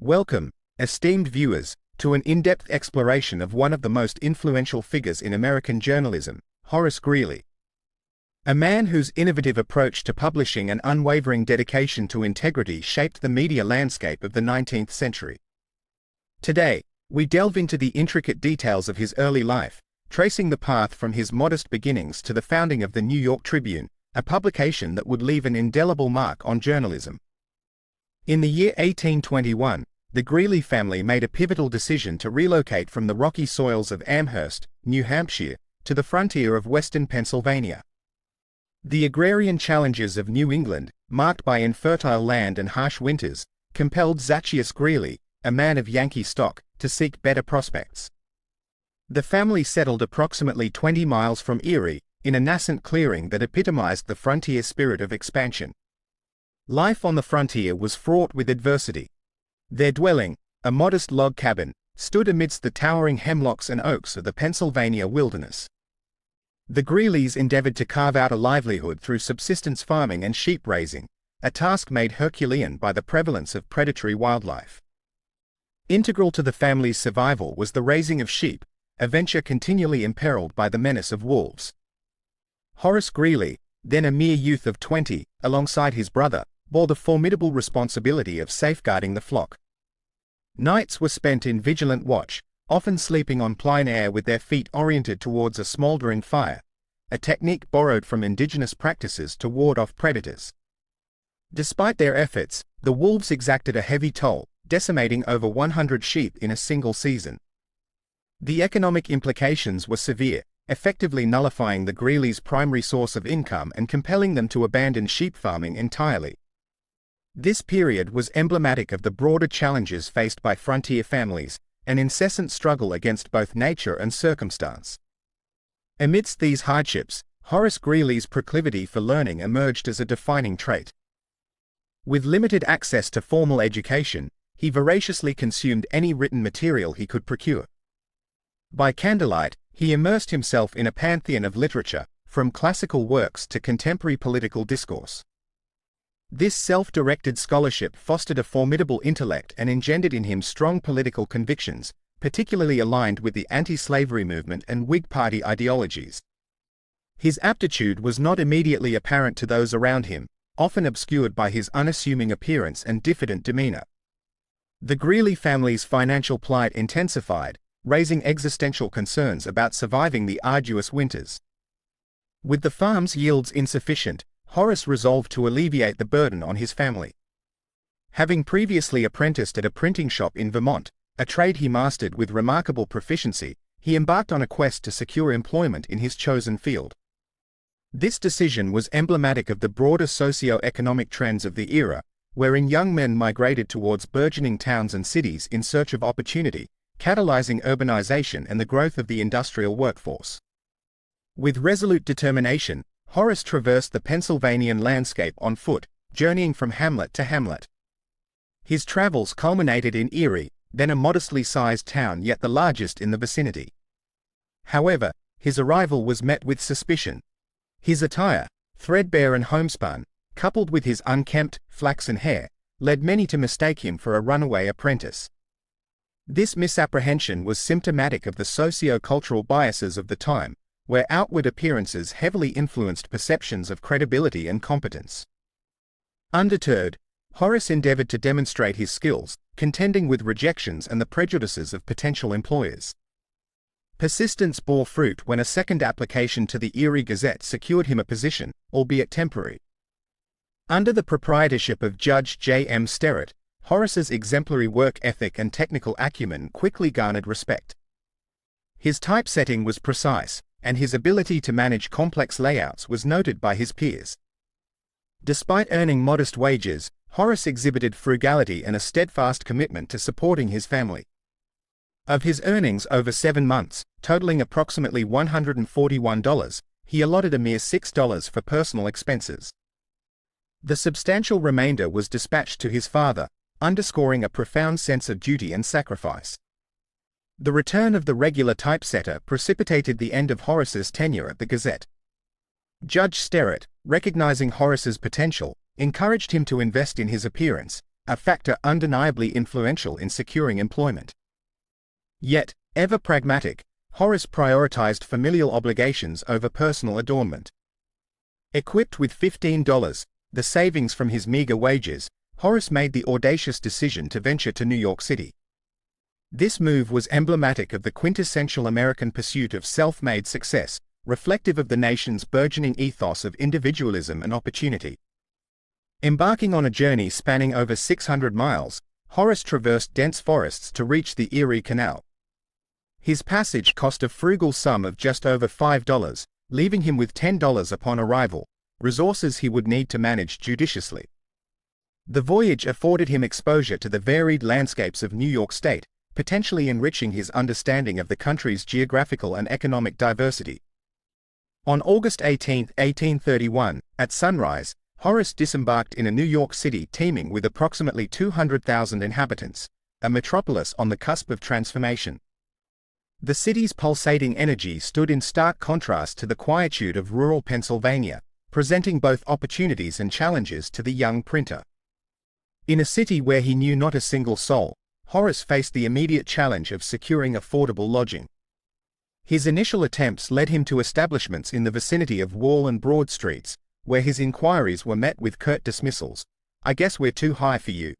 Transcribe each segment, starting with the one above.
Welcome, esteemed viewers, to an in-depth exploration of one of the most influential figures in American journalism, Horace Greeley. A man whose innovative approach to publishing and unwavering dedication to integrity shaped the media landscape of the 19th century. Today, we delve into the intricate details of his early life, tracing the path from his modest beginnings to the founding of the New York Tribune, a publication that would leave an indelible mark on journalism. In the year 1821, the Greeley family made a pivotal decision to relocate from the rocky soils of Amherst, New Hampshire, to the frontier of western Pennsylvania. The agrarian challenges of New England, marked by infertile land and harsh winters, compelled Zaccheus Greeley, a man of Yankee stock, to seek better prospects. The family settled approximately 20 miles from Erie, in a nascent clearing that epitomized the frontier spirit of expansion. Life on the frontier was fraught with adversity. Their dwelling, a modest log cabin, stood amidst the towering hemlocks and oaks of the Pennsylvania wilderness. The Greeleys endeavored to carve out a livelihood through subsistence farming and sheep raising, a task made Herculean by the prevalence of predatory wildlife. Integral to the family's survival was the raising of sheep, a venture continually imperiled by the menace of wolves. Horace Greeley, then a mere youth of 20, alongside his brother, bore the formidable responsibility of safeguarding the flock. Nights were spent in vigilant watch, often sleeping on plein air with their feet oriented towards a smoldering fire, a technique borrowed from indigenous practices to ward off predators. Despite their efforts, the wolves exacted a heavy toll, decimating over 100 sheep in a single season. The economic implications were severe, effectively nullifying the Greeleys' primary source of income and compelling them to abandon sheep farming entirely. This period was emblematic of the broader challenges faced by frontier families, an incessant struggle against both nature and circumstance. Amidst these hardships, Horace Greeley's proclivity for learning emerged as a defining trait. With limited access to formal education, he voraciously consumed any written material he could procure. By candlelight, he immersed himself in a pantheon of literature, from classical works to contemporary political discourse. This self-directed scholarship fostered a formidable intellect and engendered in him strong political convictions, particularly aligned with the anti-slavery movement and Whig Party ideologies. His aptitude was not immediately apparent to those around him, often obscured by his unassuming appearance and diffident demeanor. The Greeley family's financial plight intensified, raising existential concerns about surviving the arduous winters. With the farm's yields insufficient, Horace resolved to alleviate the burden on his family. Having previously apprenticed at a printing shop in Vermont, a trade he mastered with remarkable proficiency, he embarked on a quest to secure employment in his chosen field. This decision was emblematic of the broader socio-economic trends of the era, wherein young men migrated towards burgeoning towns and cities in search of opportunity, catalyzing urbanization and the growth of the industrial workforce. With resolute determination, Horace traversed the Pennsylvanian landscape on foot, journeying from hamlet to hamlet. His travels culminated in Erie, then a modestly sized town yet the largest in the vicinity. However, his arrival was met with suspicion. His attire, threadbare and homespun, coupled with his unkempt, flaxen hair, led many to mistake him for a runaway apprentice. This misapprehension was symptomatic of the socio-cultural biases of the time, where outward appearances heavily influenced perceptions of credibility and competence. Undeterred, Horace endeavored to demonstrate his skills, contending with rejections and the prejudices of potential employers. Persistence bore fruit when a second application to the Erie Gazette secured him a position, albeit temporary. Under the proprietorship of Judge J. M. Sterrett, Horace's exemplary work ethic and technical acumen quickly garnered respect. His typesetting was precise, and his ability to manage complex layouts was noted by his peers. Despite earning modest wages, Horace exhibited frugality and a steadfast commitment to supporting his family. Of his earnings over 7 months, totaling approximately $141, he allotted a mere $6 for personal expenses. The substantial remainder was dispatched to his father, underscoring a profound sense of duty and sacrifice. The return of the regular typesetter precipitated the end of Horace's tenure at the Gazette. Judge Sterrett, recognizing Horace's potential, encouraged him to invest in his appearance, a factor undeniably influential in securing employment. Yet, ever pragmatic, Horace prioritized familial obligations over personal adornment. Equipped with $15, the savings from his meager wages, Horace made the audacious decision to venture to New York City. This move was emblematic of the quintessential American pursuit of self-made success, reflective of the nation's burgeoning ethos of individualism and opportunity. Embarking on a journey spanning over 600 miles, Horace traversed dense forests to reach the Erie Canal. His passage cost a frugal sum of just over $5, leaving him with $10 upon arrival, resources he would need to manage judiciously. The voyage afforded him exposure to the varied landscapes of New York State, potentially enriching his understanding of the country's geographical and economic diversity. On August 18, 1831, at sunrise, Horace disembarked in a New York City teeming with approximately 200,000 inhabitants, a metropolis on the cusp of transformation. The city's pulsating energy stood in stark contrast to the quietude of rural Pennsylvania, presenting both opportunities and challenges to the young printer. In a city where he knew not a single soul, Horace faced the immediate challenge of securing affordable lodging. His initial attempts led him to establishments in the vicinity of Wall and Broad Streets, where his inquiries were met with curt dismissals. "I guess we're too high for you."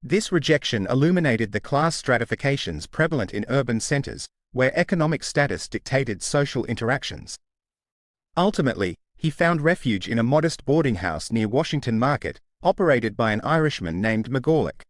This rejection illuminated the class stratifications prevalent in urban centers, where economic status dictated social interactions. Ultimately, he found refuge in a modest boarding house near Washington Market, operated by an Irishman named McGorlick.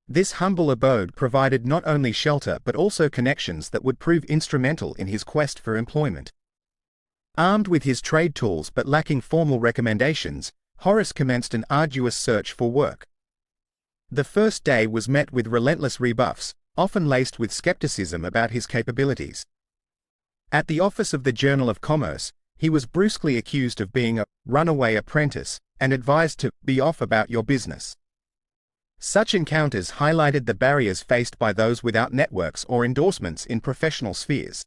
This humble abode provided not only shelter but also connections that would prove instrumental in his quest for employment. Armed with his trade tools but lacking formal recommendations, Horace commenced an arduous search for work. The first day was met with relentless rebuffs, often laced with skepticism about his capabilities. At the office of the Journal of Commerce, he was brusquely accused of being a runaway apprentice and advised to be off about your business. Such encounters highlighted the barriers faced by those without networks or endorsements in professional spheres.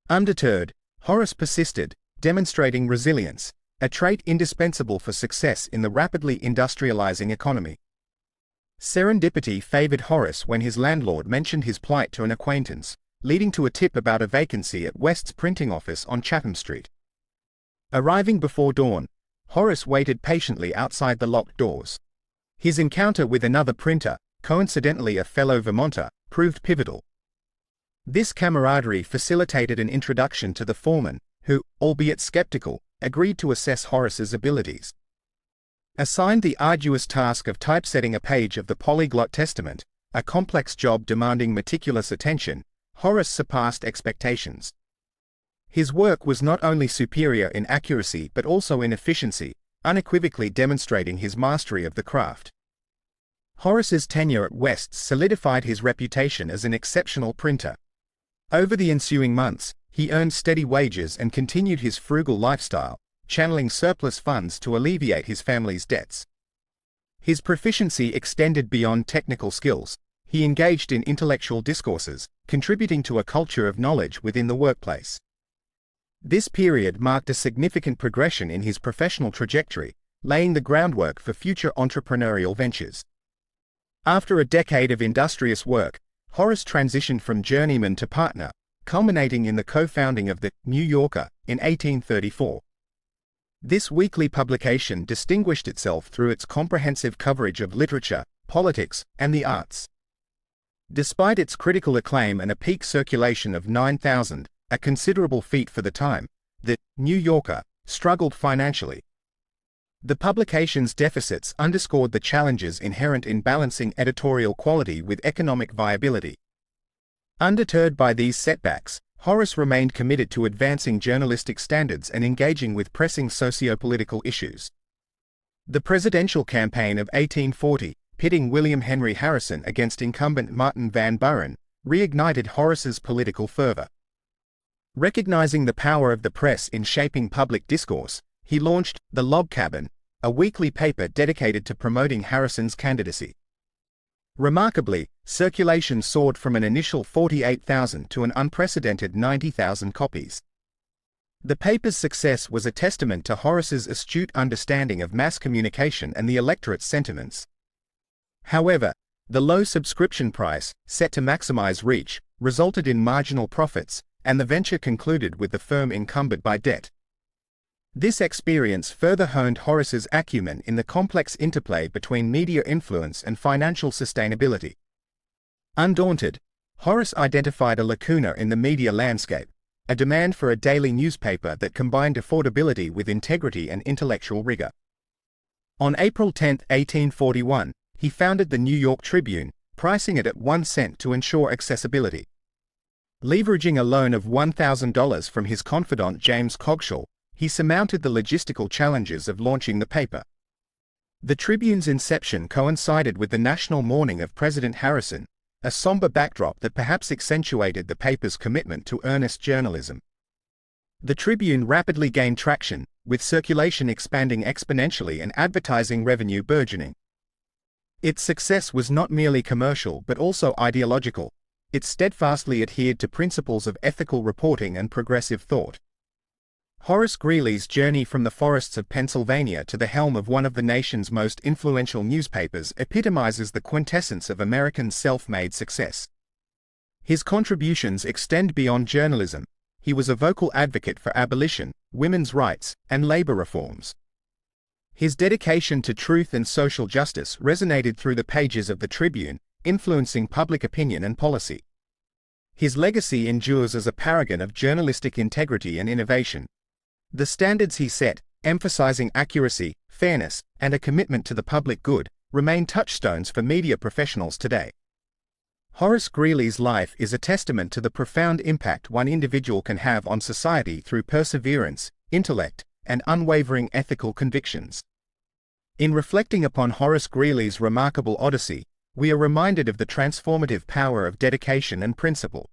Undeterred, Horace persisted, demonstrating resilience, a trait indispensable for success in the rapidly industrializing economy. Serendipity favored Horace when his landlord mentioned his plight to an acquaintance, leading to a tip about a vacancy at West's printing office on Chatham Street. Arriving before dawn, Horace waited patiently outside the locked doors. His encounter with another printer, coincidentally a fellow Vermonter, proved pivotal. This camaraderie facilitated an introduction to the foreman, who, albeit skeptical, agreed to assess Horace's abilities. Assigned the arduous task of typesetting a page of the Polyglot Testament, a complex job demanding meticulous attention, Horace surpassed expectations. His work was not only superior in accuracy but also in efficiency, unequivocally demonstrating his mastery of the craft. Horace's tenure at West solidified his reputation as an exceptional printer. Over the ensuing months, he earned steady wages and continued his frugal lifestyle, channeling surplus funds to alleviate his family's debts. His proficiency extended beyond technical skills. He engaged in intellectual discourses, contributing to a culture of knowledge within the workplace. This period marked a significant progression in his professional trajectory, laying the groundwork for future entrepreneurial ventures. After a decade of industrious work, Horace transitioned from journeyman to partner, culminating in the co-founding of the New Yorker in 1834. This weekly publication distinguished itself through its comprehensive coverage of literature, politics, and the arts. Despite its critical acclaim and a peak circulation of 9,000, a considerable feat for the time, the New Yorker struggled financially. The publication's deficits underscored the challenges inherent in balancing editorial quality with economic viability. Undeterred by these setbacks, Horace remained committed to advancing journalistic standards and engaging with pressing socio-political issues. The presidential campaign of 1840, pitting William Henry Harrison against incumbent Martin Van Buren, reignited Horace's political fervor. Recognizing the power of the press in shaping public discourse, he launched The Log Cabin, a weekly paper dedicated to promoting Harrison's candidacy. Remarkably, circulation soared from an initial 48,000 to an unprecedented 90,000 copies. The paper's success was a testament to Horace's astute understanding of mass communication and the electorate's sentiments. However, the low subscription price, set to maximize reach, resulted in marginal profits, and the venture concluded with the firm encumbered by debt. This experience further honed Horace's acumen in the complex interplay between media influence and financial sustainability. Undaunted, Horace identified a lacuna in the media landscape, a demand for a daily newspaper that combined affordability with integrity and intellectual rigor. On April 10, 1841, he founded the New York Tribune, pricing it at 1 cent to ensure accessibility. Leveraging a loan of $1,000 from his confidant James Coggeshall, he surmounted the logistical challenges of launching the paper. The Tribune's inception coincided with the national mourning of President Harrison, a somber backdrop that perhaps accentuated the paper's commitment to earnest journalism. The Tribune rapidly gained traction, with circulation expanding exponentially and advertising revenue burgeoning. Its success was not merely commercial but also ideological. It steadfastly adhered to principles of ethical reporting and progressive thought. Horace Greeley's journey from the forests of Pennsylvania to the helm of one of the nation's most influential newspapers epitomizes the quintessence of American self-made success. His contributions extend beyond journalism. He was a vocal advocate for abolition, women's rights, and labor reforms. His dedication to truth and social justice resonated through the pages of the Tribune, influencing public opinion and policy. His legacy endures as a paragon of journalistic integrity and innovation. The standards he set, emphasizing accuracy, fairness, and a commitment to the public good, remain touchstones for media professionals today. Horace Greeley's life is a testament to the profound impact one individual can have on society through perseverance, intellect, and unwavering ethical convictions. In reflecting upon Horace Greeley's remarkable odyssey, we are reminded of the transformative power of dedication and principle.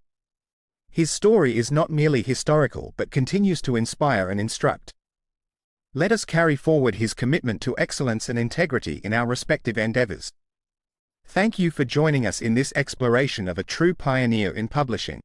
His story is not merely historical but continues to inspire and instruct. Let us carry forward his commitment to excellence and integrity in our respective endeavors. Thank you for joining us in this exploration of a true pioneer in publishing.